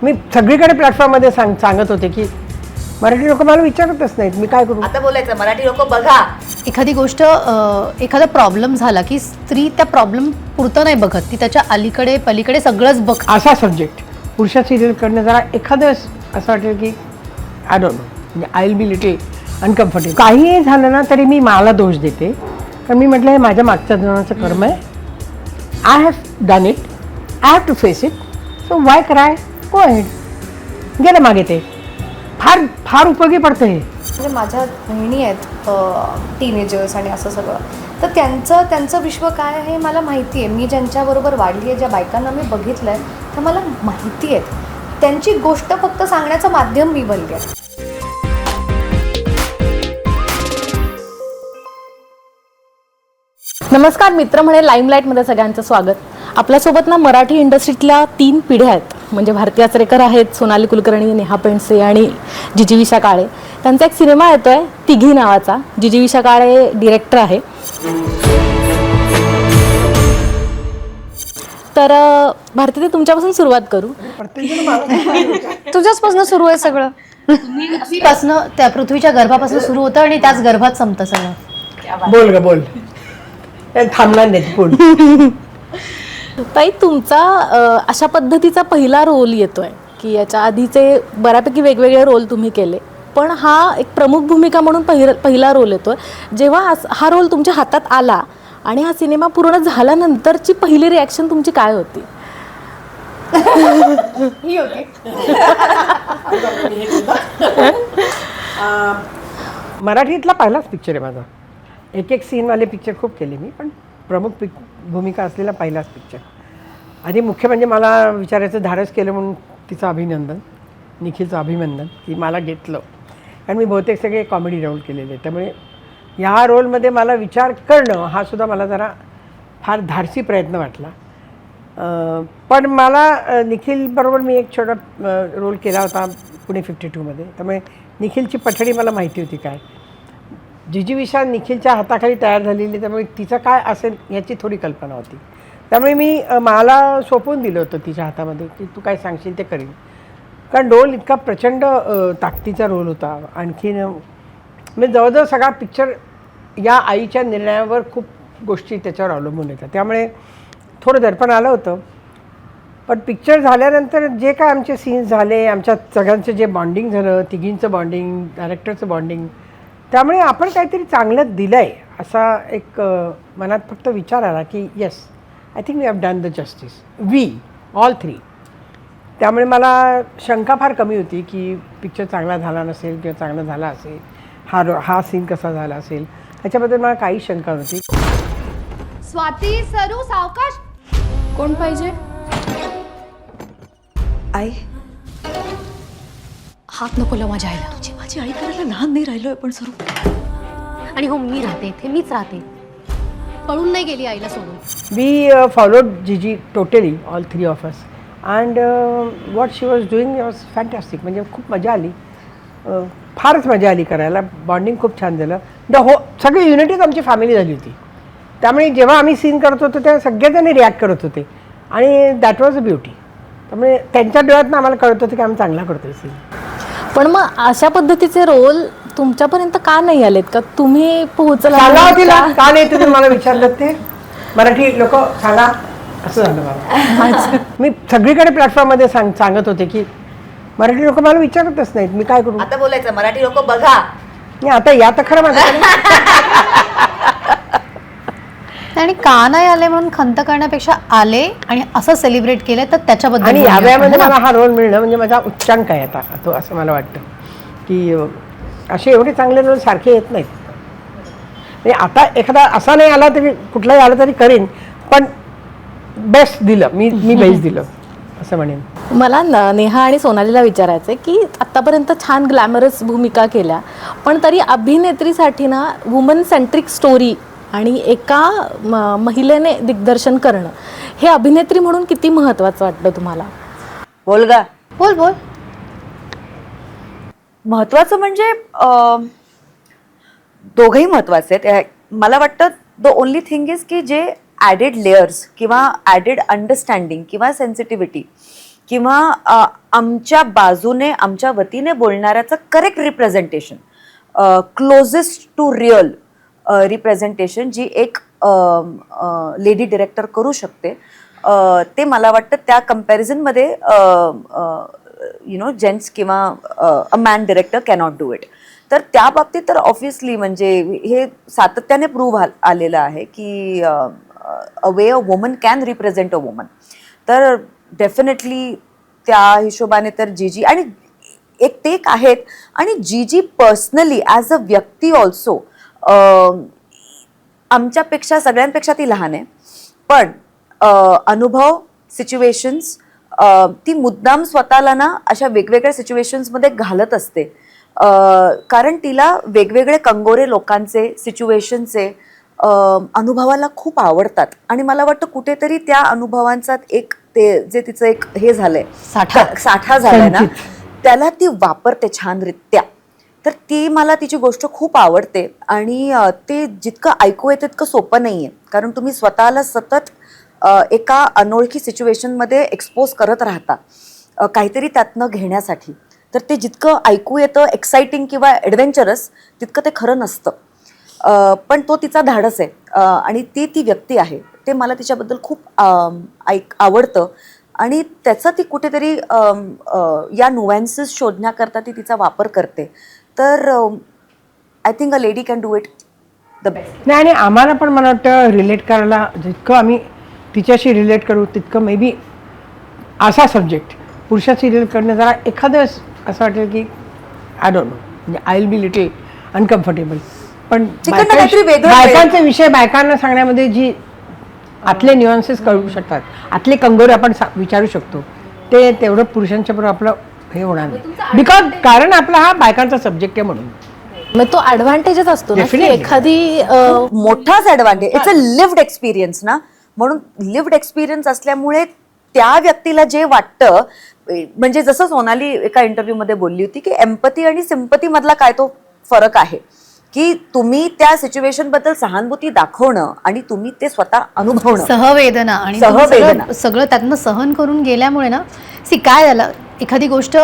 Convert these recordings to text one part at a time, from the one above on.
मी सगळीकडे प्लॅटफॉर्ममध्ये सांगत होते की मराठी लोक मला विचारतच नाहीत मी काय करू. आता बोलायचं मराठी लोक बघा, एखादी गोष्ट एखादा प्रॉब्लेम झाला की स्त्री त्या प्रॉब्लेम पुरतं नाही बघत, ती त्याच्या अलीकडे पलीकडे सगळंच बघ. असा सब्जेक्ट पुरुषा सिरियल कडनं जरा एखादं असं वाटेल की आय डोंट नो, म्हणजे I will be little uncomfortable. काहीही झालं ना तरी मी मला दोष देते, कारण मी म्हटलं हे माझ्या मागच्या जणांचं कर्म आहे. I have done it, I have to face it, so why cry, go ahead. गेलं मागे ते फार फार उपयोगी पडतं हे. म्हणजे माझ्या बहिणी आहेत टीनेजर्स आणि असं सगळं, तर त्यांचं विश्व काय आहे मला माहिती आहे. मी ज्यांच्याबरोबर वाढली आहे, ज्या बायकांना मी बघितलं आहे, तर मला माहिती आहे. त्यांची गोष्ट फक्त सांगण्याचं माध्यम मी बनली आहे. नमस्कार मित्र म्हणे लाईमलाईटमध्ये सगळ्यांचं स्वागत. आपल्यासोबत ना मराठी इंडस्ट्रीतल्या 3 पिढ्या आहेत. म्हणजे भारती आचरेकर आहेत, सोनाली कुलकर्णी, नेहा पेंडसे आणि जिजीविषा काळे. त्यांचा एक सिनेमा येतोय तिघी नावाचा. जिजीविषा काळे डिरेक्टर आहे. तर भारती, ते तुमच्यापासून सुरुवात करू. तुझ्याचपासून सुरू आहे सगळं. पासनं त्या पृथ्वीच्या गर्भापासून सुरू होतं आणि त्याच गर्भात संपतं सगळं. बोल ग बोल, थांबणार नाही बोल. ताई, तुमचा अशा पद्धतीचा पहिला रोल येतोय की याच्या आधीचे बऱ्यापैकी वेगवेगळे रोल तुम्ही केले, पण हा एक प्रमुख भूमिका म्हणून पहिला रोल येतोय. जेव्हा हा रोल तुमच्या हातात आला आणि हा सिनेमा पूर्ण झाल्यानंतरची पहिली रिॲक्शन तुमची काय होती? ही होती. मराठीतला पहिलाच पिक्चर आहे माझा. एक सीनवाले पिक्चर खूप केले मी, पण प्रमुख भूमिका असलेला पहिलाच पिक्चर. आधी मुख्य म्हणजे मला विचारायचं धाडस केलं म्हणून तिचं अभिनंदन, निखिलचं अभिनंदन की मला घेतलं. कारण मी बहुतेक सगळे कॉमेडी रोल केलेले, त्यामुळे ह्या रोलमध्ये मला विचार करणं हा सुद्धा मला जरा फार धाडसी प्रयत्न वाटला. पण मला निखिलबरोबर मी एक छोटा रोल केला होता पुणे 52मध्ये, त्यामुळे निखिलची पठडी मला माहिती होती काय. जिजीविषा निखिलच्या हाताखाली तयार झालेली, त्यामुळे तिचं काय असेल याची थोडी कल्पना होती. त्यामुळे मी मला सोपवून दिलं होतं तिच्या हातामध्ये की तू काय सांगशील ते करीन. कारण रोल इतका प्रचंड ताकदीचा रोल होता. आणखीन मी जवळजवळ सगळा पिक्चर या आईच्या निर्णयावर खूप गोष्टी त्याच्यावर अवलंबून येतात, त्यामुळे थोडं दडपण आलं होतं. पण पिक्चर झाल्यानंतर जे काय आमचे सीन्स झाले, आमच्या सगळ्यांचं जे बॉन्डिंग झालं, तिघींचं बॉन्डिंग, डायरेक्टरचं बॉन्डिंग, त्यामुळे आपण काहीतरी चांगलं दिलं आहे असा एक मनात फक्त विचार आला की yes, I think we have done the justice, we all 3. त्यामुळे मला शंका फार कमी होती की पिक्चर चांगला झाला नसेल किंवा चांगला झाला असेल, हा सीन कसा झाला असेल, ह्याच्याबद्दल मला काही शंका नव्हती. स्वाती सरू सावकाश. कोण पाहिजे? आई, हात नको लाव माझ्या आईला. तुझी माझी आई करायला लहान नाही राहिलोय पण सरू. आणि हो, मी राहते इथे, मीच राहते, पळून नाही गेली आईला सोडून. वी फॉलोड जीजी totally, all 3 of us, and what she was doing was fantastic. म्हणजे खूप मजा आली, फारच मजा आली करायला. बॉन्डिंग खूप छान झालं. सगळी युनिटीच आमची फॅमिली झाली होती. त्यामुळे जेव्हा आम्ही सीन करत होतो तेव्हा सगळेजणी रिॲक्ट करत होते आणि दॅट वॉज अ ब्युटी. त्यामुळे त्यांच्या डोळ्यातनं आम्हाला कळत होतं की आम्ही चांगला करतोय सीन. पण मग अशा पद्धतीचे रोल तुमच्यापर्यंत का नाही आलेत? का तुम्ही पोहोचला सांगा तिला का नाही, तुम्ही मला विचारलं ते. मराठी लोक सांगा, असं झालं मला. मी सगळीकडे प्लॅटफॉर्ममध्ये सांगत होते की मराठी लोक मला विचारतच नाहीत मी काय करू. आता बोलायचं मराठी लोक बघा. नाही, आता या तर खरं माझ्याकडे. आणि का नाही आले म्हणून खंत करण्यापेक्षा आले आणि असं सेलिब्रेट केलं तर त्याच्याबद्दल. आणि याव्यामध्ये मला हा रोल मिळणं म्हणजे माझा उच्चांक आहे आता तो, असं मला वाटतं की असे एवढे चांगले रोल सारखे येत नाहीत. म्हणजे आता एखादा असा नाही आला तरी, कुठलाही आला तरी करीन, पण बेस्ट दिलं मी बेस्ट दिलं असं म्हणेन. मला नेहा आणि सोनालीला विचारायचं आहे की आत्तापर्यंत छान ग्लॅमरस भूमिका केल्या, पण तरी अभिनेत्रीसाठी ना वुमन सेंट्रिक स्टोरी आणि एका महिलेने दिग्दर्शन करणं हे अभिनेत्री म्हणून किती महत्त्वाचं वाटतं तुम्हाला? बोल गा. बोल बोल. महत्वाचं म्हणजे दोघंही महत्वाचे आहेत. मला वाटतं द ओनली थिंग इज की जे ॲडेड लेयर्स किंवा ॲडेड अंडरस्टँडिंग किंवा सेन्सिटिव्हिटी किंवा आमच्या बाजूने आमच्या वतीने बोलणाऱ्याचं correct representation, closest to real representation जी एक लेडी डिरेक्टर करू शकते, ते मला वाटतं त्या कम्पॅरिझनमध्ये जेंट्स किंवा a man director cannot do it. तर त्या बाबतीत तर ऑब्व्हियसली म्हणजे हे सातत्याने प्रूव्ह आलेलं आहे की a way a woman can represent a woman. तर डेफिनेटली त्या हिशोबाने तर जीजी आणि एक ते एक आहेत, आणि जीजी पर्सनली ॲज अ व्यक्ती ऑल्सो आमच्यापेक्षा सगळ्यांपेक्षा ती लहान आहे, पण अनुभव, सिच्युएशन्स, ती मुद्दाम स्वतःला ना अशा वेगवेगळ्या सिच्युएशन्समध्ये घालत असते, कारण तिला वेगवेगळे कंगोरे लोकांचे, सिच्युएशनचे अनुभवाला खूप आवडतात. आणि मला वाटतं कुठेतरी त्या अनुभवांचा एक ते जे तिचं एक हे झालंय, साठा झालाय ना, त्याला ती वापरते छानरित्या. तर ती मला तिची गोष्ट खूप आवडते. आणि ते जितकं ऐकू येतं तितकं सोपं नाही आहे, कारण तुम्ही स्वतःला सतत एका अनोळखी सिच्युएशनमध्ये एक्सपोज करत राहता काहीतरी त्यातनं घेण्यासाठी. तर ते जितकं ऐकू येतं एक्साइटिंग किंवा ॲडव्हेंचरस, तितकं ते खरं नसतं. पण तो तिचा धाडस आहे, आणि ती व्यक्ती आहे. ते मला तिच्याबद्दल खूप आवडतं. आणि त्याचा ती कुठेतरी या नुॲन्सेस शोधण्याकरता ती तिचा वापर करते. तर I think a lady can do it the best. नाही, आणि आम्हाला पण मला वाटतं रिलेट करायला जितकं आम्ही तिच्याशी रिलेट करू तितकं मे बी असा सब्जेक्ट पुरुषाशी रिलेट करणं जरा एखादं असं वाटेल की आय डोंट नो, म्हणजे I will be little uncomfortable. पण बायकांचे विषय बायकांना सांगण्यामध्ये जी आतले न्युअन्सेस कळू शकतात, आतले कंगोरे आपण विचारू शकतो, ते तेवढं पुरुषांच्या बरोबर आपलं हे होणार नाही, बिकॉज कारण आपला हा बायकांचा सब्जेक्ट आहे म्हणून. मग तो ॲडव्हान्टेजच असतो ना की Definitely. एखादी मोठाच advantage. It's a lived experience ना, म्हणून लिव्ड एक्सपिरियन्स असल्यामुळे त्या व्यक्तीला जे वाटतं, म्हणजे जसं सोनाली एका इंटरव्ह्यूमध्ये बोलली होती की एम्पथी आणि सिम्पथी मधला काय तो फरक आहे, की तुम्ही त्या सिच्युएशन बद्दल सहानुभूती दाखवणं आणि तुम्ही ते स्वतः अनुभवणं, सहवेदना आणि सगळं त्यातनं सहन करून गेल्यामुळे ना, काय झालं, एखादी गोष्ट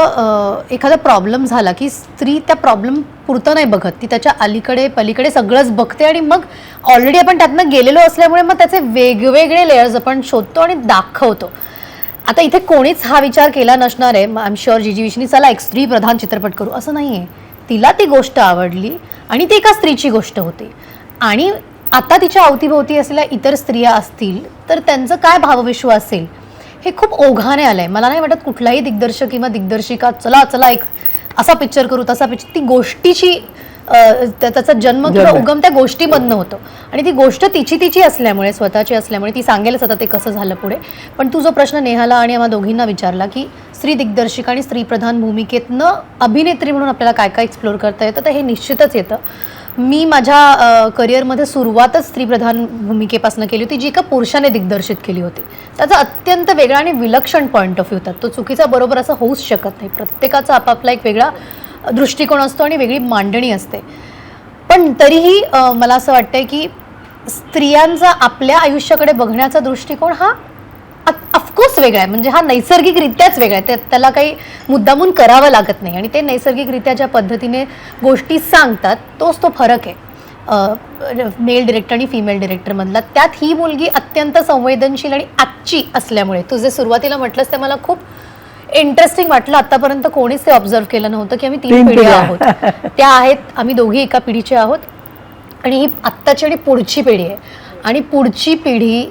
एखादा प्रॉब्लेम झाला की स्त्री त्या प्रॉब्लेम पुरतं नाही बघत, ती त्याच्या अलीकडे पलीकडे सगळंच बघते. आणि मग ऑलरेडी आपण त्यातनं गेलेलो असल्यामुळे मग त्याचे वेगवेगळे लेयर्स आपण शोधतो आणि दाखवतो. आता इथे कोणीच हा विचार केला नसणार आहे, आय एम शुअर जीजी विषयी चला एक स्त्री प्रधान चित्रपट करू, असं नाही आहे. तिला ती गोष्ट आवडली आणि ती एका स्त्रीची गोष्ट होती. आणि आता तिच्या अवतीभोवती असलेल्या इतर स्त्रिया असतील तर त्यांचं काय भावविश्व असेल हे खूप ओघाने आलंय. मला नाही वाटत कुठलाही दिग्दर्शक किंवा दिग्दर्शिका चला एक असा पिक्चर करू तसा पिक्चर, ती गोष्टीची त्याचा जन्म किंवा उगम त्या गोष्टीमधनं होतो. आणि ती गोष्ट तिची असल्यामुळे, स्वतःची असल्यामुळे ती सांगेलच आता ते कसं झालं पुढे. पण तू जो प्रश्न नेहाला आणि आम्हा दोघींना विचारला की स्त्री दिग्दर्शिका आणि स्त्रीप्रधान भूमिकेतनं अभिनेत्री म्हणून आपल्याला काय काय एक्सप्लोर करता येतं, तर हे निश्चितच येतं. मी माझ्या करिअरमध्ये सुरुवातच स्त्रीप्रधान भूमिकेपासून केली होती, जी एका पुरुषाने दिग्दर्शित केली होती. त्याचा अत्यंत वेगळा आणि विलक्षण पॉईंट ऑफ व्ह्यू होता. तो चुकीचा बरोबर असं होऊच शकत नाही. प्रत्येकाचा आपापला एक वेगळा दृष्टिकोन असतो आणि वेगळी मांडणी असते. पण तरीही मला असं वाटतंय की स्त्रियांचा आपल्या आयुष्याकडे बघण्याचा दृष्टिकोन हा ऑफकोर्स वेगळा आहे. म्हणजे हा नैसर्गिकरित्याच वेगळा आहे. त्याला काही मुद्दामून करावं लागत नाही. आणि ते नैसर्गिकरित्या ज्या पद्धतीने गोष्टी सांगतात तोच तो फरक आहे मेल डिरेक्टर आणि फिमेल डिरेक्टरमधला. त्यात ही मुलगी अत्यंत संवेदनशील आणि आजची असल्यामुळे, तू जे सुरुवातीला म्हटलंस ते मला खूप इंटरेस्टिंग वाटलं. आतापर्यंत कोणीच ते ऑब्झर्व केलं नव्हतं की आम्ही 3 पिढ्या आहोत. त्या आहेत, आम्ही दोघी एका पिढीचे आहोत. आणि ही आत्ताची आणि पुढची पिढी आहे. आणि पुढची पिढी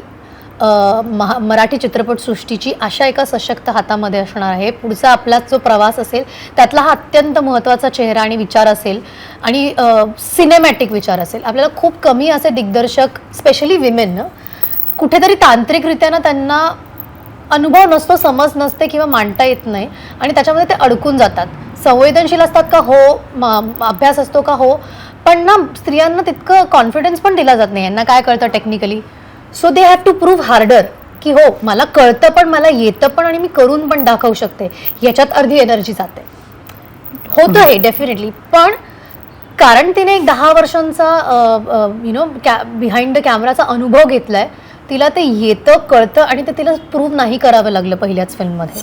मराठी चित्रपटसृष्टीची अशा एका सशक्त हातामध्ये असणार आहे. पुढचा आपला जो प्रवास असेल त्यातला हा अत्यंत महत्त्वाचा चेहरा आणि विचार असेल, आणि सिनेमॅटिक विचार असेल. आपल्याला खूप कमी असे दिग्दर्शक, स्पेशली विमेन, कुठेतरी तांत्रिकरित्यानं त्यांना अनुभव नसतो, समज नसते किंवा मांडता येत नाही आणि त्याच्यामध्ये ते अडकून जातात. संवेदनशील असतात का? हो. अभ्यास असतो का? हो. पण ना स्त्रियांना तितकं कॉन्फिडन्स पण दिला जात नाही. यांना काय कळतं technically, so they have to prove harder की हो मला कळतं पण, मला येतं पण, आणि मी करून पण दाखवू शकते. याच्यात अर्धी एनर्जी जाते. होतं हे डेफिनेटली. पण कारण तिने एक 10 वर्षांचा बिहाइंड द कॅमेराचा अनुभव घेतलाय, तिला ते येतं, कळतं, आणि ते तिला प्रूव्ह नाही करावं लागलं पहिल्याच फिल्ममध्ये.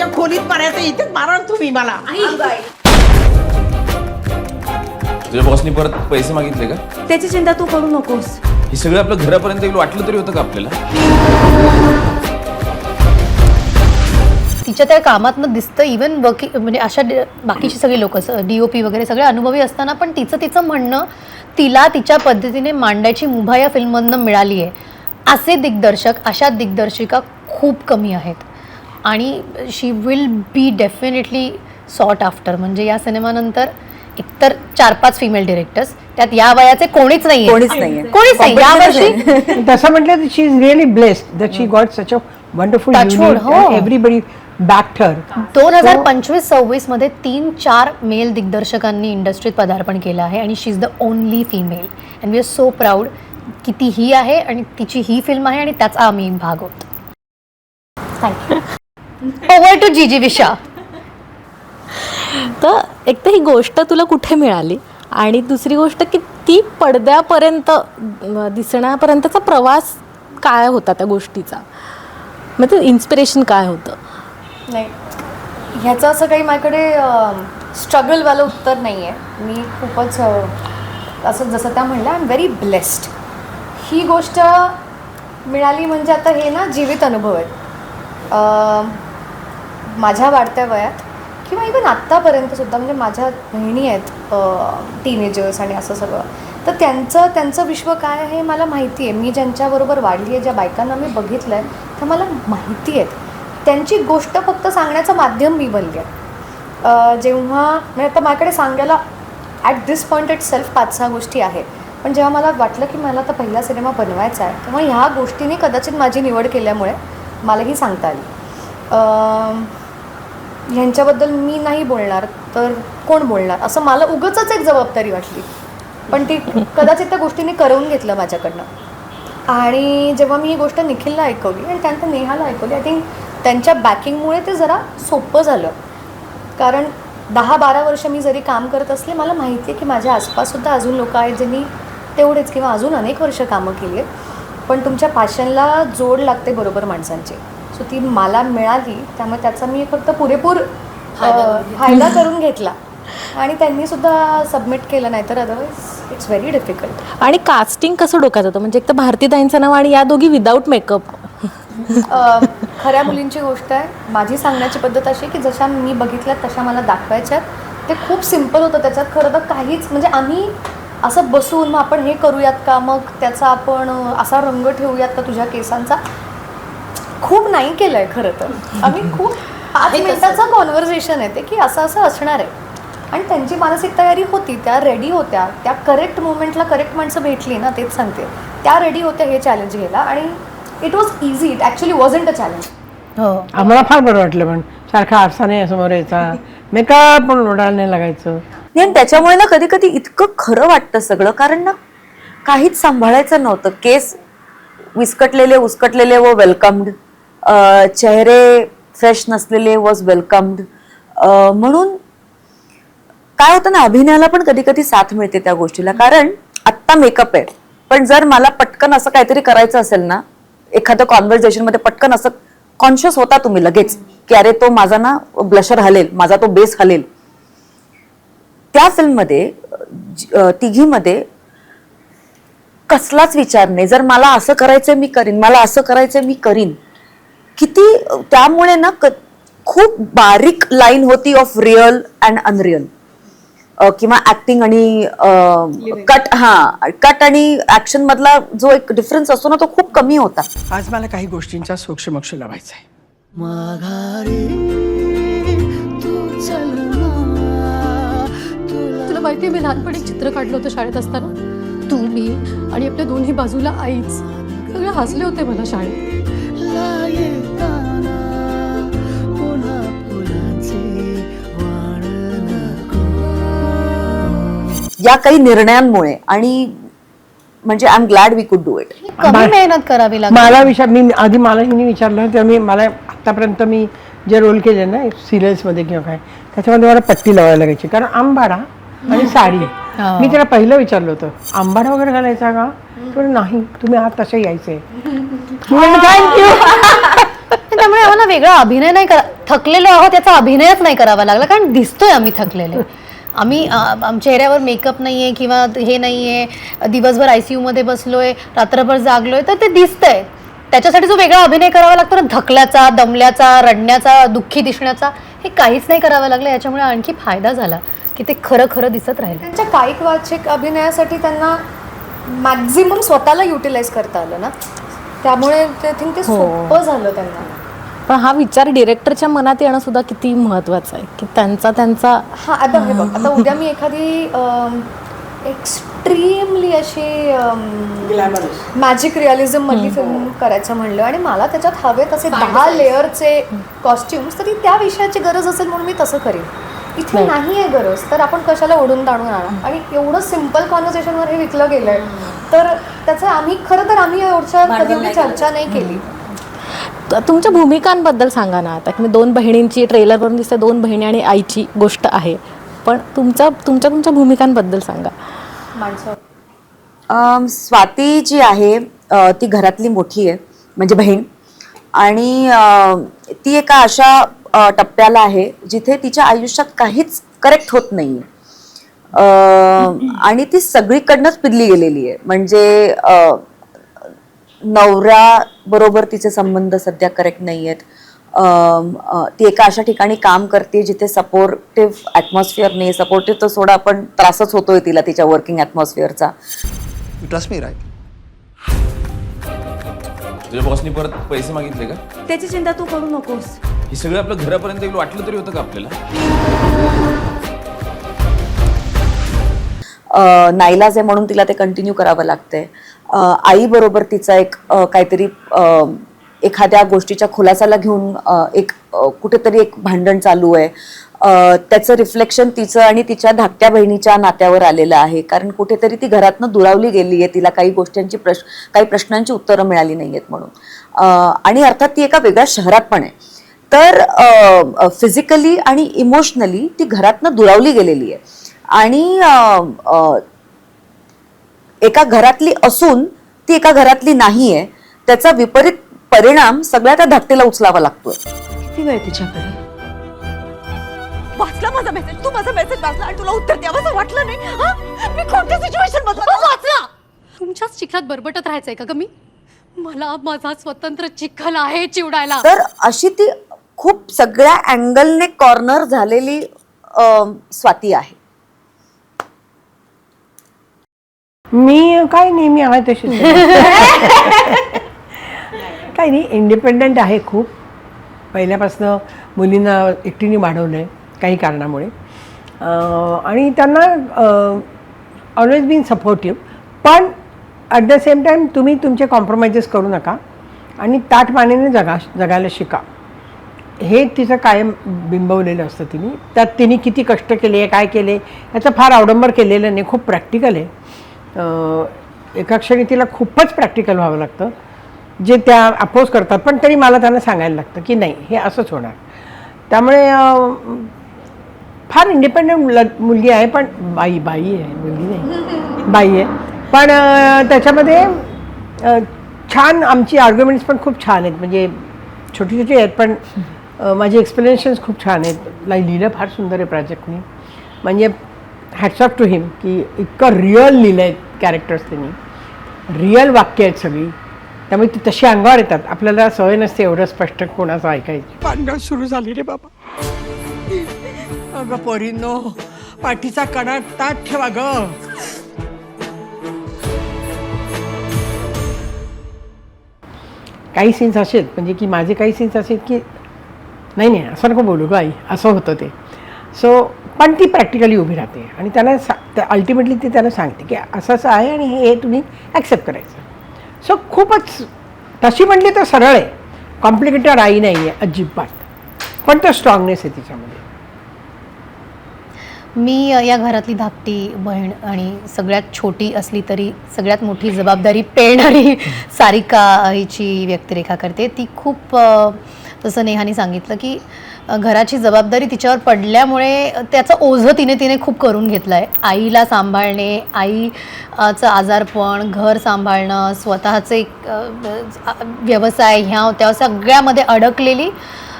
त्याच्या खोलीत मारायचं, इथेच मारा तुम्ही मला. तुझ्या बॉसनी परत पैसे मागितले का? त्याची चिंता तू करू नकोस. हे सगळं आपलं घरापर्यंत येईल वाटलं तरी होतं का आपल्याला? तिच्या त्या कामातनं दिसतं इवन म्हणजे अशा बाकीची सगळी लोक DOP वगैरे सगळे अनुभवी असताना पण तिचं म्हणणं तिला तिच्या पद्धतीने मांडायची मुभा या फिल्ममधनं मिळाली आहे. असे दिग्दर्शक, अशा दिग्दर्शिका खूप कमी आहेत आणि she will be definitely sought after. म्हणजे या सिनेमानंतर एकतर 4-5 फिमेल डिरेक्टर्स, त्यात या वयाचे कोणीच नाही, कोणीच नाहीये. कोणीच नाही यावर्षी. तसं म्हटलं तर she is really blessed that she got such a wonderful Touchwood, हो. Everybody backed her. 2025-26 मध्ये 3-4 मेल दिग्दर्शकांनी इंडस्ट्रीत पदार्पण केलं आहे आणि she is the only female and we are so proud की ती ही आहे आणि तिची ही फिल्म आहे आणि त्याचा आम्ही भाग होतो. थँक्यू. ओव्हर टू जीजी विशा. तर एक तर ही गोष्ट तुला कुठे मिळाली आणि दुसरी गोष्ट की ती पडद्यापर्यंत दिसण्यापर्यंतचा प्रवास काय होता त्या गोष्टीचा, म्हणजे इन्स्पिरेशन काय होतं? नाही, ह्याचं असं काही माझ्याकडे स्ट्रगलवालं उत्तर नाही आहे. मी खूपच असं जसं त्या म्हणल्या आय एम व्हेरी ब्लेस्ड. ही गोष्ट मिळाली म्हणजे आता हे ना जीवित अनुभव आहेत. माझ्या वाढत्या वयात किंवा इवन आत्तापर्यंतसुद्धा म्हणजे माझ्या बहिणी आहेत टीनेजर्स आणि असं सगळं, तर त्यांचं विश्व काय आहे मला माहिती आहे. मी ज्यांच्याबरोबर वाढली आहे, ज्या बायकांना मी बघितलं आहे त्या मला माहिती आहेत. त्यांची गोष्ट फक्त सांगण्याचं माध्यम मी बनली आहे. जेव्हा म्हणजे आता माझ्याकडे सांगायला at this point it self 5-6 गोष्टी आहेत, पण जेव्हा मला वाटलं की मला आता पहिला सिनेमा बनवायचा आहे तेव्हा ह्या गोष्टींनी कदाचित माझी निवड केल्यामुळे मला ही सांगता आली. ह्यांच्याबद्दल मी नाही बोलणार तर कोण बोलणार असं मला उगाचच एक जबाबदारी वाटली, पण ती कदाचित त्या गोष्टींनी करवून घेतलं माझ्याकडनं. आणि जेव्हा मी ही गोष्ट निखिलला ऐकवली आणि त्यानंतर नेहाला ऐकवली, आय थिंक त्यांच्या बॅकिंगमुळे ते जरा सोपं झालं. कारण 10-12 वर्ष मी जरी काम करत असले मला माहिती आहे की माझ्या आसपाससुद्धा अजून लोक आहेत ज्यांनी तेवढेच किंवा अजून अनेक वर्ष कामं केली आहेत, पण तुमच्या पॅशनला जोड लागते बरोबर माणसांची. सो ती मला मिळाली त्यामुळे त्याचा मी फक्त पुरेपूर फायदा करून घेतला आणि त्यांनी सुद्धा सबमिट केलं, नाही तर अदरवाईज इट्स व्हेरी डिफिकल्ट. आणि कास्टिंग कसं डोक्यात होतं, म्हणजे एक तर भारतीताईंचं नाव आणि या दोघी विदाऊट मेकअप. खऱ्या मुलींची गोष्ट आहे. माझी सांगण्याची पद्धत अशी की जशा मी बघितल्यात तशा मला दाखवायच्यात. ते खूप सिम्पल होतं. त्याच्यात खरं तर काहीच म्हणजे आम्ही असं बसून मग आपण हे करूयात का, मग त्याचा आपण असा रंग ठेवूयात का तुझ्या केसांचा, खूप नाही केलं आहे खरं तर. आम्ही खूप 5 मिनिटाचं कॉन्व्हर्सेशन आहे ते की असं असं असणार आहे आणि त्यांची मानसिक तयारी होती, त्या रेडी होत्या. त्या करेक्ट मुवमेंटला करेक्ट माणसं भेटली ना, तेच सांगते, त्या रेडी होत्या हे चॅलेंज घ्यायला आणि it was easy. It actually wasn't a challenge. हो, आम्हाला फार बरं वाटलं, पण सारखा आरसाने समोर यायचा, मेकअप पण ओढायला नाही लागायचं. आणि त्याच्यामुळे ना कधी कधी इतकं खरं वाटतं सगळं, कारण ना काहीच सांभाळायचं नव्हतं. केस विस्कटलेले उसकटलेले व वेलकम्ड, चेहरे फ्रेश नसलेले वॉज वेलकम्ड. म्हणून काय होतं ना, अभिनयाला पण कधी कधी साथ मिळते त्या गोष्टीला. कारण आत्ता मेकअप आहे, पण जर मला पटकन असं काहीतरी करायचं असेल ना, एखाद्या कॉन्व्हर्सेशन मध्ये पटकन असं कॉन्शियस होता तुम्ही लगेच की अरे तो माझा ना ब्लशर हलेल, माझा तो बेस हलेल. त्या फिल्ममध्ये तिघीमध्ये कसलाच विचार नाही. जर मला असं करायचं मी करीन, मला असं करायचं मी करीन. किती त्यामुळे ना खूप बारीक लाईन होती ऑफ रिअल अँड अनरिअल, किंवा ऍक्टिंग आणि कट आणि ऍक्शन मधला जो एक डिफरन्स असतो ना, तो खूप कमी होता. आज मला काही गोष्टींचा सोक्षमोक्ष लावायचा आहे. तुला माहितीये मी लहानपणी एक चित्र काढलं होतं शाळेत असताना, तू मी आणि आपल्या दोन्ही बाजूला आईच. सगळे हसले होते मला शाळेत. या काही निर्णयांमुळे, आणि म्हणजे आय एम ग्लॅड वी कुड डू इट. कमी मेहनत करावी लागते. मला हिने विचारलं तेव्हा मला आतापर्यंत मी जे रोल केले ना सिरियल्समध्ये किंवा काय, त्याच्यामध्ये मला पट्टी लावायला लागायची, कारण आंबाडा आणि साडी. मी त्याला पहिलं विचारलं होतं आंबाडा वगैरे घालायचा का, तर नाही, तुम्ही आत तसे यायचे. थँक्यू. त्यामुळे आम्हाला वेगळा अभिनय नाही करा. थकलेलो आहोत याचा अभिनयच नाही करावा लागला, कारण दिसतोय आम्ही थकलेले. आम्ही चेहऱ्यावर मेकअप नाही आहे किंवा हे नाही आहे, दिवसभर ICU मध्ये बसलोय, रात्रभर जागलोय, तर ते दिसतंय. त्याच्यासाठी जो वेगळा अभिनय करावा लागतो ना, थकल्याचा, दमल्याचा, रडण्याचा, दुःखी दिसण्याचा, हे काहीच नाही करावं लागलं. याच्यामुळे आणखी फायदा झाला की ते खरं खरं दिसत राहिलं. त्यांच्या कायिक वाचिक अभिनयासाठी त्यांना मॅक्झिमम स्वतःला युटिलाइज करता आलं ना, त्यामुळे आय थिंक ते सोपं झालं त्यांना. पण हा विचार डिरेक्टरच्या मनात येणं सुद्धा किती महत्वाचं आहे की त्यांचा हां आता हे बघ, आता उद्या मी एखादी एक्स्ट्रीमली अशी मॅजिक रिअलिझम मधली फिल्म करायचं म्हणलं आणि मला त्याच्यात हवेत असे 10 लेअरचे कॉस्ट्युम्स, तरी त्या विषयाची गरज असेल म्हणून मी तसं करेन. इथे नाही आहे गरज, तर आपण कशाला ओढून ताणून आणा. आणि एवढं सिम्पल कॉन्व्हर्सेशनवर हे विकलं गेलंय, तर त्याचं आम्ही एवढ्या कधी चर्चा नाही केली. तुमच्या भूमिकांबद्दल सांगा ना. आता की 2 बहिणींची ट्रेलरवरून दिसते, 2 बहिणी आणि आईची गोष्ट आहे, पण तुमच्या भूमिकांबद्दल सांगा. माणसं स्वाती जी आहे ती घरातली मोठी आहे, म्हणजे बहीण, आणि ती एका अशा टप्प्याला आहे जिथे तिच्या आयुष्यात काहीच करेक्ट होत नाही आणि ती सगळीकडनंच पिरली गेलेली आहे. म्हणजे नवऱ्याबरोबर तिचे संबंध सध्या करेक्ट नाही आहेत. ती एका अशा ठिकाणी काम करते जिथे सपोर्टिव्ह ॲटमॉस्फिअर नाही. सपोर्टिव्ह तर सोडा, पण त्रासच होतोय तिला तिच्या वर्किंग ॲटमॉस्फिअरचा. तुझ्या बॉसनी परत पैसे मागितले का? त्याची चिंता तू करू नकोस. हे सगळं आपलं घरापर्यंत येईल वाटलं तरी होतं का आपल्याला? नाईलाज आहे म्हणून तिला ते कंटिन्यू करावं लागतंय. आईबरोबर तिचा एक काहीतरी एखाद्या गोष्टीच्या खुलासाला घेऊन कुठेतरी एक भांडण चालू आहे. त्याचं रिफ्लेक्शन तिचं आणि तिच्या धाकट्या बहिणीच्या नात्यावर आलेलं आहे, कारण कुठेतरी ती घरातनं दुरावली गेली आहे. तिला काही गोष्टींची काही प्रश्नांची उत्तरं मिळाली नाही आहेत म्हणून. आणि अर्थात ती एका वेगळ्या शहरात पण आहे. तर फिजिकली आणि इमोशनली ती घरातनं दुरावली गेलेली आहे आणि एका घरातली असून ती एका घरातली नाही आहे. त्याचा विपरीत परिणाम सगळ्या त्या धाकटीला उचलावा लागतोय. किती वेळ तिच्याकडे वाचला माझा मेसेज, तू माझा मेसेज वाचला आणि तुला उत्तर द्यावंसं वाटलं नाही? मी कोणत्या सिच्युएशन मध्ये वाचला? तुमच्याच चिखलात बरबटत राहायचंय का मी? मला माझा स्वतंत्र चिखल आहे चिवडायला. तर अशी ती खूप सगळ्या अँगलने कॉर्नर झालेली स्वाती आहे. मी काय नाही, मी आहे तशीच काही नाही, इंडिपेंडंट आहे खूप. पहिल्यापासून मुलींना एकटीने वाढवलं आहे काही कारणामुळे, आणि त्यांना ऑलवेज बीन सपोर्टिव्ह. पण ॲट द सेम टाईम तुम्ही तुमचे कॉम्प्रोमाइजेस करू नका आणि ताठमानेने जगायला शिका. हे तिचं कायम बिंबवलेलं असतं. त्यात तिने किती कष्ट केले आहे, काय केले, याचं फार अवडंबर केलेलं नाही. खूप प्रॅक्टिकल आहे. एका क्षणी तिला खूपच प्रॅक्टिकल व्हावं लागतं, जे त्या अपोज करतात, पण तरी मला त्यांना सांगायला लागतं की नाही, हे असंच होणार. त्यामुळे फार इंडिपेंडंट मुलगी आहे, पण बाई आहे, मुलगी नाही, बाई आहे. पण त्याच्यामध्ये छान आमची आर्ग्युमेंट्स पण खूप छान आहेत. म्हणजे छोटी छोटी आहेत, पण माझे एक्सप्लेनेशन्स खूप छान आहेत. लिहिलं फार सुंदर आहे प्राजक्तनी. म्हणजे हॅट्स ऑफ टू हिम की इतकं रिअल लिहिलं आहे कॅरेक्टर्स त्यांनी. रिअल वाक्य आहेत सगळी, त्यामुळे ती तशी अंगावर येतात. आपल्याला सवय नसते एवढं स्पष्ट कोणाचं ऐकायची. पांढर सुरू झाली रे बाबा. अगं पोरींनो, पाठीचा कडा ताट ठेवा ग. काही सीन्स असे आहेत, म्हणजे की माझे काही सीन्स असे आहेत की नाही असं नको बोलू ग आई, असं होतं ते. सो पण ती प्रॅक्टिकली उभी राहते आणि त्यांना अल्टिमेटली ती त्यांना सांगते की असं असं आहे आणि हे तुम्ही ॲक्सेप्ट करायचं. सो खूपच तशी म्हटली तर सरळ आहे, कॉम्प्लिकेटेड आई नाही आहे अजिबात, पण तो स्ट्रॉंगनेस आहे तिच्यामध्ये. मी या घरातली धाकटी बहीण आणि सगळ्यात छोटी असली तरी सगळ्यात मोठी जबाबदारी पेलणारी सारिका हिची व्यक्तिरेखा करते. ती खूप जसं नेहाने सांगितलं की घराची जबाबदारी तिच्यावर पडल्यामुळे त्याचं ओझं तिने खूप करून घेतलं आहे. आईला सांभाळणे, आईचं आजारपण, घर सांभाळणं, स्वतःचे व्यवसाय ह्या त्या सगळ्यामध्ये अडकलेली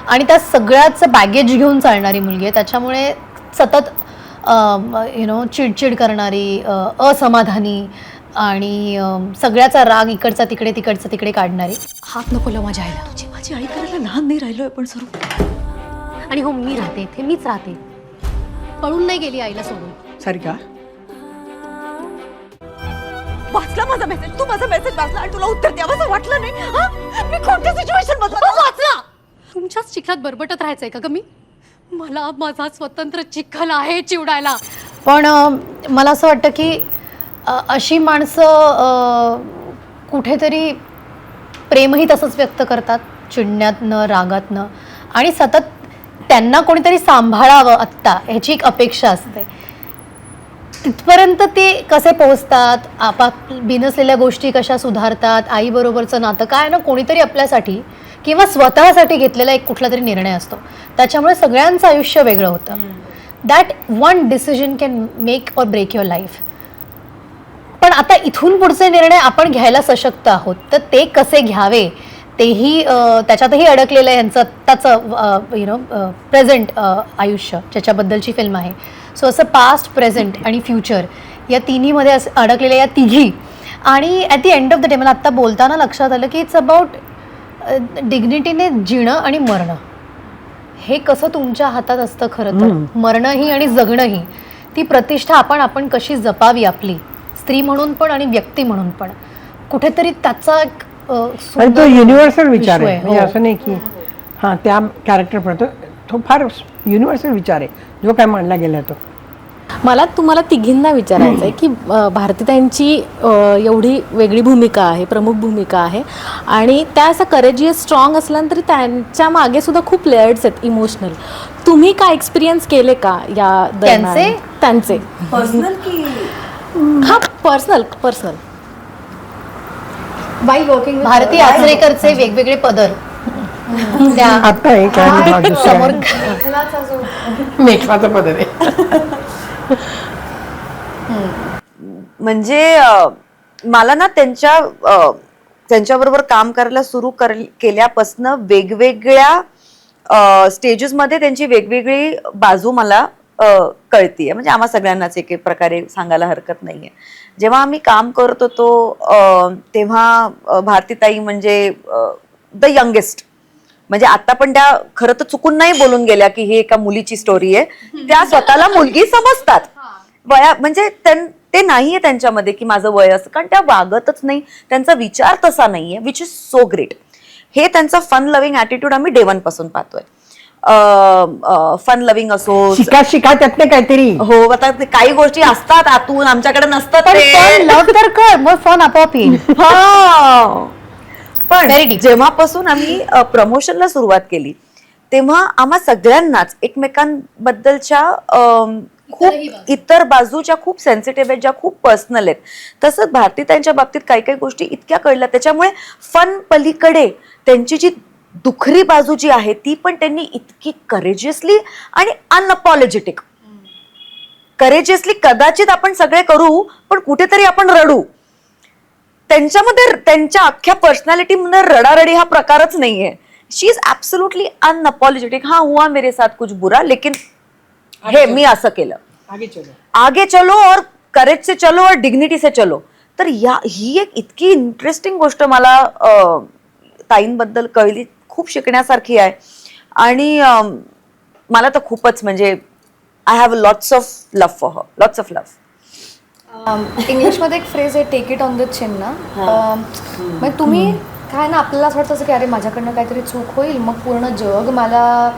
आणि त्या सगळ्याचं बॅगेज घेऊन चालणारी मुलगी आहे. त्याच्यामुळे सतत चिडचिड करणारी, असमाधानी आणि सगळ्याचा राग इकडचा तिकडे तिकडचा तिकडे काढणारी. हात नको लावू माझ्या आईला. तुझी माझी आई करायला लहान नाही राहिलोय पण स्वरूप. आणि हो, मी राहते इथे, मीच राहते, पळून नाही गेली आईला सोडून. सारिका, वाचला माझा मेसेज, तू माझा मेसेज वाचला आणि तुला उत्तर द्यावं वाटलं नाही? मी कोणत्या सिच्युएशन मध्ये वाचला? तुमच्याच चिखलात बरबटत राहायचंय का मी? मला माझा स्वतंत्र चिखल आहे चिवडायला. पण मला असं वाटतं की अशी माणसं कुठेतरी प्रेमही तसंच व्यक्त करतात, चिडण्यातनं, रागातनं, आणि सतत त्यांना कोणीतरी सांभाळावं आत्ता ह्याची एक अपेक्षा असते. तिथपर्यंत ते कसे पोहोचतात, बिनसलेल्या गोष्टी कशा सुधारतात, आईबरोबरचं नातं काय ना, कोणीतरी आपल्यासाठी किंवा स्वतःसाठी घेतलेला एक कुठला तरी निर्णय असतो. त्याच्यामुळे सगळ्यांचं आयुष्य वेगळं होतं. That one decision can make और ब्रेक युअर लाईफ. पण आता इथून पुढचे निर्णय आपण घ्यायला सशक्त आहोत, तर ते कसे घ्यावे तेही त्याच्यातही अडकलेलं आहे ह्यांचं आत्ताचं प्रेझेंट आयुष्य, ज्याच्याबद्दलची फिल्म आहे. सो असं पास्ट, प्रेझेंट आणि फ्युचर या तिन्हीमध्ये असं अडकलेल्या या तिघी. आणि at the end of the day मला आत्ता बोलताना लक्षात आलं की इट्स अबाउट डिग्निटीने जिणं आणि मरणं. हे कसं तुमच्या हातात असतं खरं तर. मरणंही आणि जगणंही, ती प्रतिष्ठा आपण कशी जपावी आपली, स्त्री म्हणून पण आणि व्यक्ती म्हणून पण. कुठेतरी त्याचा एक आणि तो युनिव्हर्सल विचार आहे. हो. म्हणजे असं नाही की हां त्या कॅरेक्टर पडतो, तो फार युनिव्हर्सल विचार आहे जो काय मांडला गेला तो. मला तुम्हाला तिघींना विचारायचं आहे की भारतीताईंची एवढी वेगळी भूमिका आहे, प्रमुख भूमिका आहे, आणि त्या असं करेजियस, स्ट्रॉंग असल्यानंतर त्यांच्या मागे सुद्धा खूप लेयर्स आहेत इमोशनल. तुम्ही काय एक्सपिरियन्स केले का या त्यांचे पर्सनल की हा पर्सनल बाई वर्किंग भारती आचरेकरचे वेगवेगळे पदर त्या आता आहे काय समोर मेघाचा पदर आहे. म्हणजे मला ना त्यांच्याबरोबर काम करायला सुरू केल्यापासनं वेगवेगळ्या स्टेजेसमध्ये त्यांची वेगवेगळी बाजू मला कळतीये. म्हणजे आम्हा सगळ्यांनाच एक एक प्रकारे सांगायला हरकत नाहीये. जेव्हा आम्ही काम करत होतो तेव्हा भारतीताई म्हणजे द यंगेस्ट, म्हणजे आता पण त्या खरं तर चुकून नाही बोलून गेल्या की ही एका मुलीची स्टोरी आहे. त्या स्वतःला मुलगी समजतात. म्हणजे ते नाहीये त्यांच्यामध्ये की माझं वय असं, कारण त्या वागतच नाही, त्यांचा विचार तसा नाहीये, विच इज सो ग्रेट. हे त्यांचा फन लव्हिंग ॲटिट्यूड आम्ही डे वन पासून पाहतोय. फन लव्हिंग असो, शिका त्यातनं काहीतरी. हो, आता काही गोष्टी असतात आतून आमच्याकडे नसतात. लव तर कर, मग फोन आपोआप येईल. पण जेव्हापासून आम्ही प्रमोशनला सुरुवात केली तेव्हा आम्हा सगळ्यांनाच एकमेकांबद्दलच्या खूप इतर बाजूच्या खूप सेन्सिटिव्ह आहेत, ज्या खूप पर्सनल आहेत. तसंच भारतीताईंच्या बाबतीत काही काही गोष्टी इतक्या कळल्या, त्याच्यामुळे फन पलीकडे त्यांची जी दुखरी बाजू जी आहे ती पण त्यांनी इतकी करेजियसली आणि अनअपॉलॉजेटिक, करेजियसली कदाचित आपण सगळे करू पण कुठेतरी आपण रडू. त्यांच्यामध्ये त्यांच्या अख्ख्या पर्सनॅलिटीमध्ये रडारडी हा प्रकारच नाहीये. शी इज ऍब्सोल्युटली अनअपॉलॉजेटिक. हाँ हुआ मेरे साथ कुछ बुरा, लेकिन हे मी असं केलं, आगे चलो और करेज से चलो और डिग्निटी से चलो. तर ही एक इतकी इंटरेस्टिंग गोष्ट मला ताईंबद्दल कळली, खूप शिकण्यासारखी आहे. आणि मला तर खूपच, म्हणजे I have lots of love for her, lots of love. इंग्लिशमध्ये एक फ्रेज आहे, take it on the chin ना. म्हणजे तुम्ही काय ना, आपल्याला असं वाटतं की अरे माझ्याकडनं काहीतरी चूक होईल, मग पूर्ण जग मला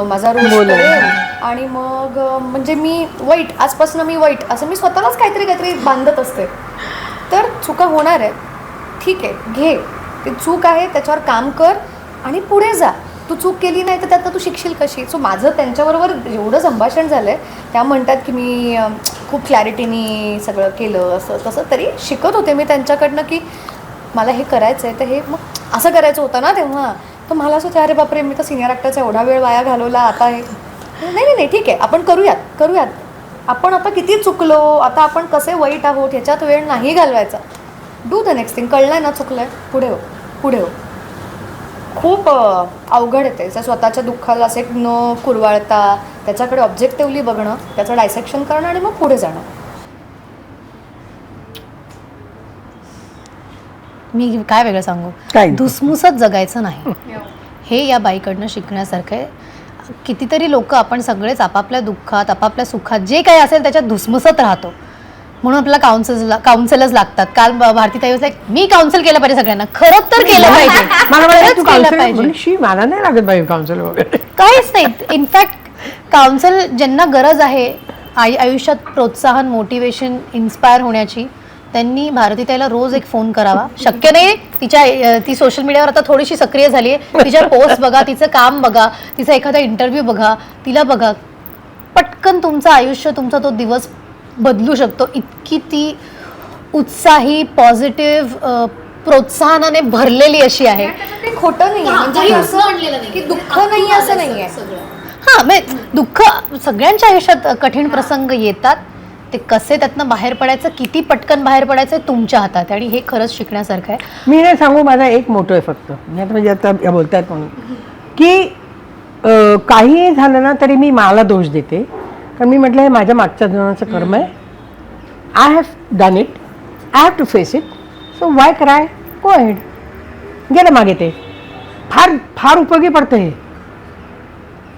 माझा रोल करेल आणि मग म्हणजे मी वाईट, आजपासून मी वाईट, असं मी स्वतःलाच काहीतरी बांधत असते. तर चुका होणार आहेत, ठीक आहे, घे ती चूक आहे, त्याच्यावर काम कर आणि पुढे जा. तू चूक केली नाही तर त्यातनं तू शिकशील कशी. सो माझं त्यांच्याबरोबर एवढं संभाषण झालं आहे, त्या म्हणतात की मी खूप क्लॅरिटीने सगळं केलं, असं तसं. तरी शिकत होते मी त्यांच्याकडनं की मला हे करायचं आहे, तर हे मग असं करायचं होतं ना तेव्हा. तर मला असं अरे बापरे, मी तर सिनियर ॲक्टरचा एवढा वेळ वाया घालवला, आता हे नाही ठीक आहे, आपण करूयात. आपण आता किती चुकलो, आता आपण कसे वाईट आहोत ह्याच्यात वेळ नाही घालवायचा. Do the next thing. कळलं आहे ना, चुकलं आहे, पुढे हो. खूप अवघड येते त्या स्वतःच्या दुःखाला असे न कुरवाळता त्याच्याकडे ऑब्जेक्टिव्हली बघणं, त्याचं डायसेक्शन करणं आणि मग पुढे जाणं. मी काय वेगळं सांगू, काय नाही. धुसमुसत जगायचं नाही, हे या बाईकडनं शिकण्यासारखं आहे. कितीतरी लोक आपण सगळेच आपापल्या दुःखात आपापल्या सुखात जे काही असेल त्याच्यात धुसमुसत राहतो, म्हणून आपल्याला काउन्सिलर्स लागतात. काल भारतीताई वाज लाईक, मी काउन्सिल केलं पाहिजे सगळ्यांना. खरंच तर केलं पाहिजे, मला म्हणायचं, खरंच तू केलं काउन्सिल पाहिजे. म्हणली, मला नाही लागत बाई काउन्सिल वगैरे. काहीच नाही. इनफॅक्ट काउन्सिल ज्यांना गरज आहे आयुष्यात प्रोत्साहन, मोटिवेशन, इन्स्पायर होण्याची, त्यांनी भारतीताईला रोज एक फोन करावा. शक्य नाही ती सोशल मीडियावर आता थोडीशी सक्रिय झाली आहे, तिच्या पोस्ट बघा, तिचं काम बघा, तिचा एखादा इंटरव्ह्यू बघा, तिला बघा. पटकन तुमचं आयुष्य, तुमचा तो दिवस बदलू शकतो. इतकी ती उत्साही, पॉझिटिव्ह, प्रोत्साहनाने भरलेली अशी आहे. ते खोटं नाही आहे, म्हणजे हे असं की दुःख नाही असं नाही आहे. हां, म्हणजे दुःख सगळ्यांच्या आयुष्यात कठीण प्रसंग येतात. ते कसे त्यातनं बाहेर पडायचं, किती पटकन बाहेर पडायचं तुमच्या हातात आहे, आणि हे खरंच शिकण्यासारखं आहे. मी नाही सांगू, माझा एक मोठं आहे फक्त, म्हणजे आता या बोलतायत म्हणून, की काहीही झालं ना तरी मी मला दोष देते. कारण मी म्हटलं हे माझ्या मागच्या जन्माचं कर्म आहे. I have done it, I have to face it, so why cry, go head. गेलं मागे ते. फार फार उपयोगी पडतं हे.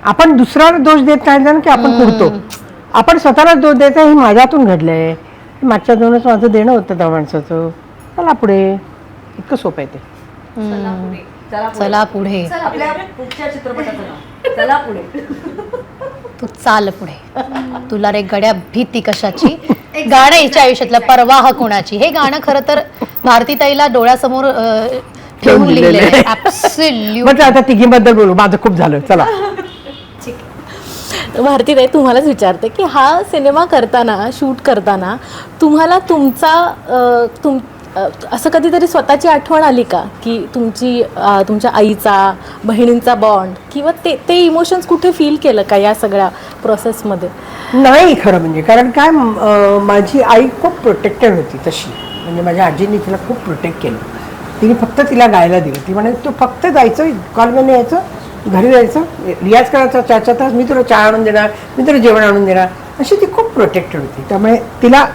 आपण दुसऱ्याला दोष देत नाही ना की आपण कुडतो, आपण स्वतःलाच दोष द्यायचा. हे माझ्यातून घडलंय, मागच्या दोनच माझं देणं होतं त्या माणसाचं. चला पुढे, इतकं सोपं आहे ते. चला पुढे, आपल्या पुढच्या चित्रपटाचं नाव चला पुढे. तू चाल पुढे, तुला रे गड्या भीती कशाची, गाणं हिच्या आयुष्यातलं परवाह कोणाची. हे गाणं खरं तर भारतीताईला डोळ्यासमोर ठेवून लिहिलेलं आहे. Absolute. म्हटलं आता तिघींबद्दल बोलू, माझं खूप झालं. चला. भारतीताई, तुम्हालाच विचारते की हा सिनेमा करताना, शूट करताना तुम्हाला असं कधीतरी स्वतःची आठवण आली का, की तुमच्या आईचा, बहिणींचा बॉन्ड, किंवा ते इमोशन्स कुठे फील केलं का या सगळ्या प्रोसेसमध्ये? नाही खरं म्हणजे, कारण काय, माझी आई खूप प्रोटेक्टेड होती तशी. म्हणजे माझ्या आजीने तिला खूप प्रोटेक्ट केलं. तिने फक्त तिला गायला दिलं. ती म्हणे, तू फक्त जायचं, कॉलेजमध्ये यायचं, घरी जायचं, रियाज करायचा 4 तास, मी तुला चहा आणून देणार, मी तुला जेवण आणून देणार. अशी ती खूप प्रोटेक्टेड होती. त्यामुळे तिला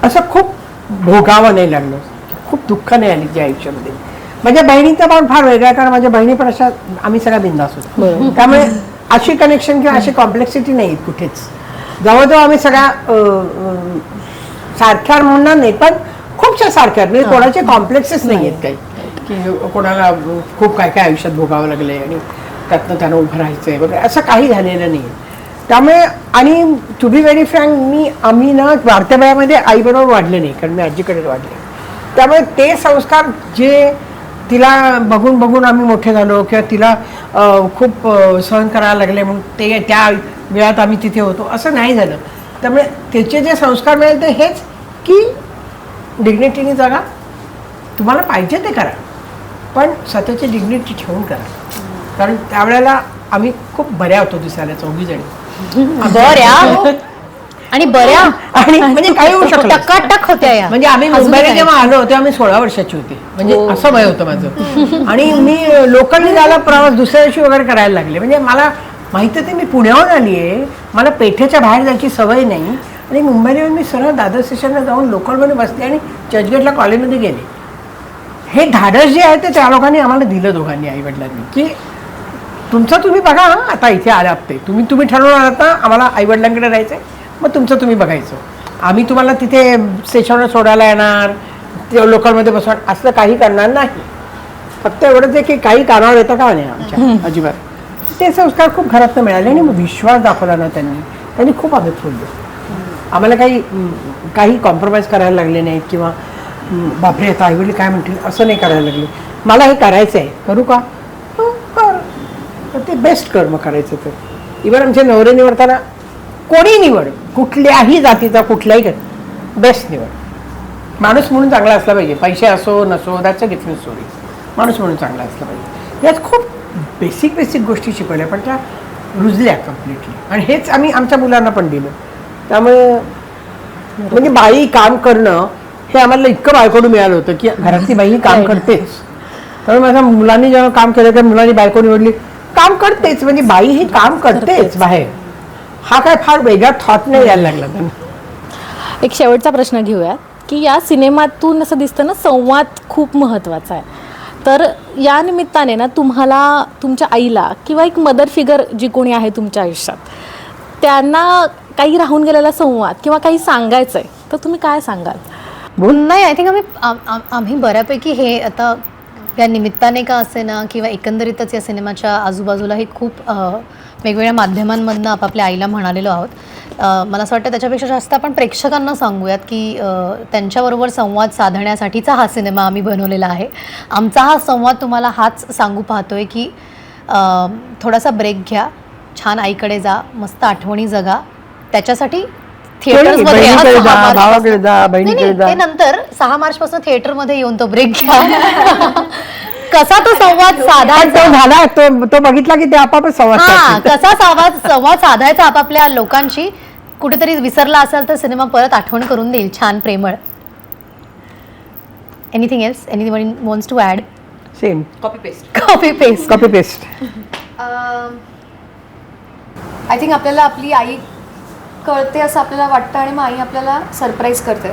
असं खूप भोगावं नाही लागलं, खूप दुःख नाही आली त्या आयुष्यामध्ये. माझ्या बहिणीचा पण फार वेगळा, कारण माझ्या बहिणी पण अशा, आम्ही सगळ्या बिंदास होतो. त्यामुळे अशी कनेक्शन किंवा अशी कॉम्प्लेक्सिटी नाही कुठेच. जवळजवळ आम्ही सगळ्या सारख्या म्हणणार नाही, पण खूपशा सारख्या, म्हणजे कोणाचे कॉम्प्लेक्सेस नाही आहेत काही, की कोणाला खूप काय काय आयुष्यात भोगावं लागलंय आणि त्यातनं त्यांना उभं राहायचंय वगैरे, असं काही झालेलं नाही. त्यामुळे, आणि टू बी व्हेरी फ्रँक, आम्ही ना वाढत्या वयामध्ये आईबरोबर वाढले नाही, कारण मी आजीकडे वाढले. त्यामुळे ते संस्कार जे तिला बघून बघून आम्ही मोठे झालो, किंवा तिला खूप सहन करायला लागले म्हणून ते त्या वेळात आम्ही तिथे होतो, असं नाही झालं. त्यामुळे त्याचे जे संस्कार मिळाले ते हेच, की डिग्निटीने जगा, तुम्हाला पाहिजे ते करा, पण स्वतःची डिग्निटी ठेवून करा. कारण त्यावेळेला आम्ही खूप बऱ्या होतो दिसायला, 4 जणी. बऱ्या आणि बऱ्या, आणि म्हणजे काही होऊ शकलं, टकाटक होत्या या. म्हणजे आम्ही मुंबईला जेव्हा आलो तेव्हा आम्ही 16 वर्षाची होते, म्हणजे असं वय होतं माझं. आणि मी लोकलनी जायला प्रवास दुसऱ्या दिवशी वगैरे करायला लागले. म्हणजे मला माहिती आहे, मी पुण्याहून आली आहे, मला पेठेच्या बाहेर जायची सवय नाही, आणि मुंबईला येऊन मी सरळ दादर स्टेशनला जाऊन लोकलमध्ये बसले आणि चर्चगेटला कॉलेजमध्ये गेले. हे धाडस जे आहे ते त्या लोकांनी आम्हाला दिलं, दोघांनी, आईवडिलांनी, की तुमचं तुम्ही बघा, आता इथे आलात ते तुम्ही ठरवून आलात ना, आम्हाला आईवडिलांकडे राहायचं, मग तुमचं तुम्ही बघायचं. आम्ही तुम्हाला तिथे स्टेशनवर सोडायला येणार, ते लोकलमध्ये बसवणार, असं काही करणार नाही. फक्त एवढंच आहे की काही कानावर येतं का नाही आमच्या, अजिबात. ते संस्कार खूप घरातनं मिळाले, आणि मग विश्वास दाखवला ना त्यांनी खूप आम्ही फुललो. आम्हाला काही कॉम्प्रोमाइज करायला लागले नाहीत, किंवा बापरे आता आईवडील काय म्हणतील असं नाही करायला लागले. मला हे करायचं आहे, करू का, कर, ते बेस्ट कर्म करायचं. तर इव्हन आमचे नवरे निवडताना कोणी निवड, कुठल्याही जातीचा, कुठल्याही बेस्ट निवड. माणूस म्हणून चांगला असला पाहिजे, पैसे असो नसो, दॅट्स अ डिफरंट स्टोरी. माणूस म्हणून चांगला असला पाहिजे. यात खूप बेसिक गोष्टी शिकवल्या, पण त्या रुजल्या कम्प्लिटली, आणि हेच आम्ही आमच्या मुलांना पण दिलं. त्यामुळे म्हणजे बाई काम करणं हे आम्हाला इतकं बाळकडून मिळालं होतं, की घरातली बाई काम करतेच, त्यामुळे माझ्या मुलांनी जेव्हा काम केलं किंवा मुलांनी बायको निवडली, काम करतेच, म्हणजे बाई ही काम करतेच बाहेर. हा काय फार वेगळा थॉट नाही यायला लागला त्यांना. एक शेवटचा प्रश्न घेऊयात की या सिनेमातून असं दिसतं ना, संवाद खूप महत्त्वाचा आहे. तर या निमित्ताने ना तुम्हाला तुमच्या आईला किंवा एक मदर फिगर जी कोणी आहे तुमच्या आयुष्यात, त्यांना काही राहून गेलेला संवाद किंवा काही सांगायचं आहे तर तुम्ही काय सांगाल? नाही, आय थिंक आम्ही बऱ्यापैकी हे आता या निमित्ताने का असे ना किंवा एकंदरीतच या सिनेमाच्या आजूबाजूला हे खूप वेगवेगळ्या माध्यमांमधनं आपापल्या आईला म्हणालेलो आहोत. मला असं वाटतं त्याच्यापेक्षा जास्त आपण प्रेक्षकांना सांगूयात की त्यांच्याबरोबर संवाद साधण्यासाठीचा हा सिनेमा आम्ही बनवलेला आहे. आमचा हा संवाद तुम्हाला हाच सांगू पाहतोय की थोडासा ब्रेक घ्या, छान आईकडे जा, मस्त आठवणी जगा. त्याच्यासाठी थिएटर्समध्ये बहिणीकडे जा, 6 मार्चपासून- भावाकडे जा, बहिणीकडे नाही, जा. ते नंतर 6 मार्चपासून थिएटरमध्ये येऊन तो ब्रेक घ्या. कसा तो संवाद पण साधायचा, तो झाला, तो बघितला की ते आपापच संवाद हा साधतील. कसा संवाद साधायचा आपापल्या लोकांशी, कुठेतरी विसरला असेल तर सिनेमा परत आठवण करून देईल, छान प्रेमळ. Anything else, anybody wants to add? Same copy paste. Copy paste. I think आपल्याला आपली आई कळते असं आपल्याला वाटतं आणि मग आई आपल्याला सरप्राईज करते.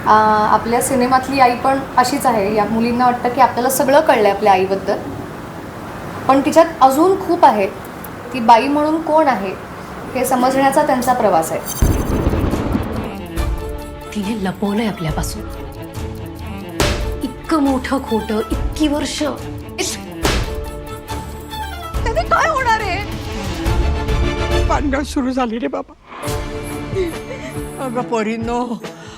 आपल्या सिनेमातली आई पण अशीच आहे. या मुलींना वाटतं की आपल्याला सगळं कळलं आहे आपल्या आईबद्दल, पण तिच्यात अजून खूप आहे. ती बाई म्हणून कोण आहे हे समजण्याचा त्यांचा प्रवास आहे. तिने लपवलंय आपल्यापासून इतकं मोठं खोटं, इतकी वर्ष. काय होणार आहे? पानगळ सुरू झाली रे बाबा. अगं पोरींनो,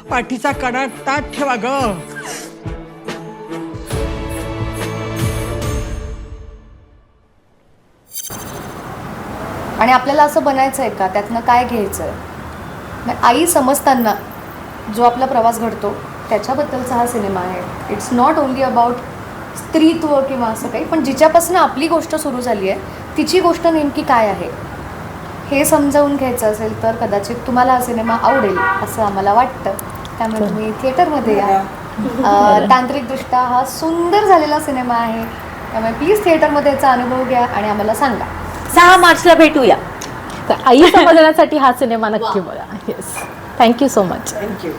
पाठीचा कणा ताट ठेवा ग. आणि आपल्याला असं बनायचं आहे का, त्यातनं काय घ्यायचं आहे. आई समजताना जो आपला प्रवास घडतो त्याच्याबद्दलचा हा सिनेमा आहे. इट्स नॉट ओनली अबाउट स्त्रीत्व किंवा असं काही, पण जिच्यापासून आपली गोष्ट सुरू झाली आहे तिची गोष्ट नेमकी काय आहे हे समजावून घ्यायचं असेल तर कदाचित तुम्हाला हा सिनेमा आवडेल असं आम्हाला वाटतं. त्यामुळे तुम्ही थिएटरमध्ये या. तांत्रिकदृष्ट्या हा सुंदर झालेला सिनेमा आहे, त्यामुळे प्लीज थिएटरमध्ये याचा अनुभव घ्या आणि आम्हाला सांगा. 6 मार्चला भेटूया. तर आई समजण्यासाठी हा सिनेमा नक्की बघा. Yes, thank you so much. Thank you.